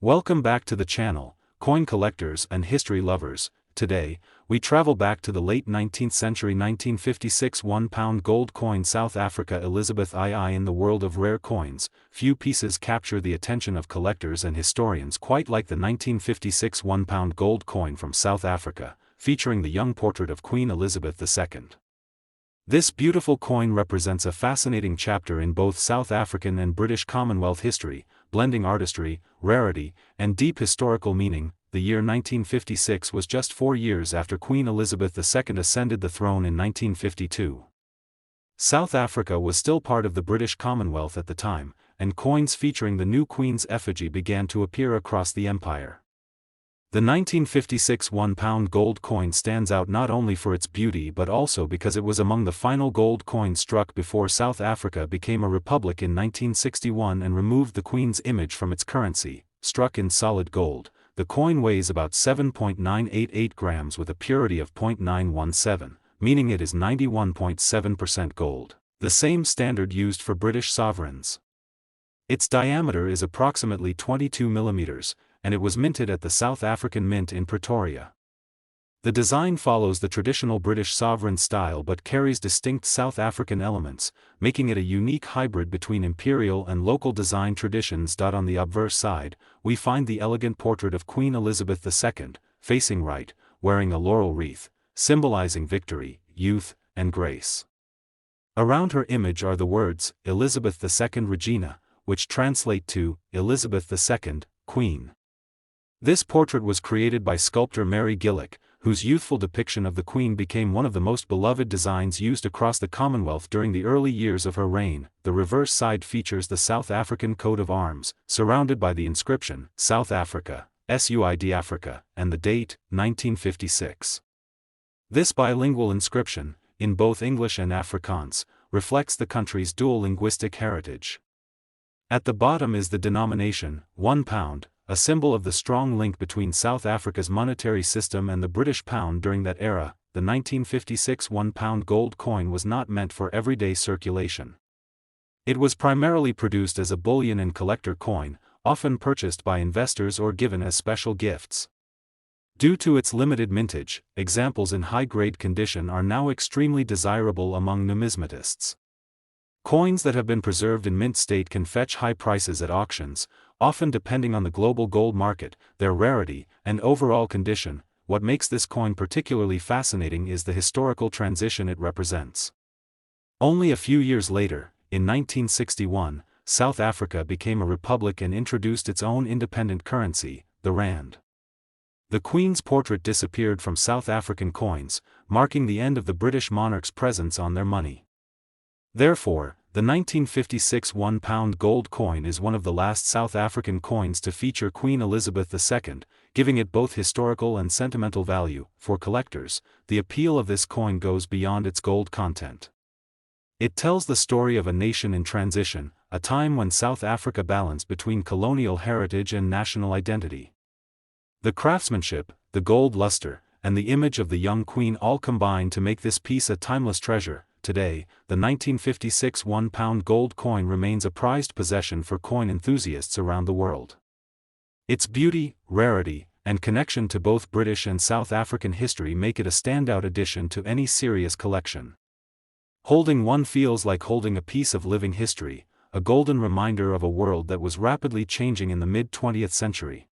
Welcome back to the channel, coin collectors and history lovers. Today, we travel back to the late 19th century 1956 £1 gold coin South Africa Elizabeth II. In the world of rare coins, few pieces capture the attention of collectors and historians quite like the 1956 £1 gold coin from South Africa, featuring the young portrait of Queen Elizabeth II. This beautiful coin represents a fascinating chapter in both South African and British Commonwealth history, blending artistry, rarity, and deep historical meaning. The year 1956 was just 4 years after Queen Elizabeth II ascended the throne in 1952. South Africa was still part of the British Commonwealth at the time, and coins featuring the new Queen's effigy began to appear across the empire. The 1956 £1 gold coin stands out not only for its beauty but also because it was among the final gold coins struck before South Africa became a republic in 1961 and removed the Queen's image from its currency. Struck in solid gold, the coin weighs about 7.988 grams with a purity of 0.917, meaning it is 91.7% gold, the same standard used for British sovereigns. Its diameter is approximately 22 millimeters, and it was minted at the South African Mint in Pretoria. The design follows the traditional British sovereign style but carries distinct South African elements, making it a unique hybrid between imperial and local design traditions. On the obverse side, we find the elegant portrait of Queen Elizabeth II, facing right, wearing a laurel wreath, symbolizing victory, youth, and grace. Around her image are the words, Elizabeth II Regina, which translate to, Elizabeth II, Queen. This portrait was created by sculptor Mary Gillick, whose youthful depiction of the Queen became one of the most beloved designs used across the Commonwealth during the early years of her reign. The reverse side features the South African coat of arms, surrounded by the inscription, South Africa, SUID Africa, and the date, 1956. This bilingual inscription, in both English and Afrikaans, reflects the country's dual linguistic heritage. At the bottom is the denomination, £1, a symbol of the strong link between South Africa's monetary system and the British pound during that era. The 1956 £1 gold coin was not meant for everyday circulation. It was primarily produced as a bullion and collector coin, often purchased by investors or given as special gifts. Due to its limited mintage, examples in high-grade condition are now extremely desirable among numismatists. Coins that have been preserved in mint state can fetch high prices at auctions, often depending on the global gold market, their rarity, and overall condition. What makes this coin particularly fascinating is the historical transition it represents. Only a few years later, in 1961, South Africa became a republic and introduced its own independent currency, the rand. The Queen's portrait disappeared from South African coins, marking the end of the British monarch's presence on their money. Therefore, the 1956 £1 gold coin is one of the last South African coins to feature Queen Elizabeth II, giving it both historical and sentimental value. For collectors, the appeal of this coin goes beyond its gold content. It tells the story of a nation in transition, a time when South Africa balanced between colonial heritage and national identity. The craftsmanship, the gold luster, and the image of the young Queen all combine to make this piece a timeless treasure. Today, the 1956 £1 gold coin remains a prized possession for coin enthusiasts around the world. Its beauty, rarity, and connection to both British and South African history make it a standout addition to any serious collection. Holding one feels like holding a piece of living history, a golden reminder of a world that was rapidly changing in the mid-20th century.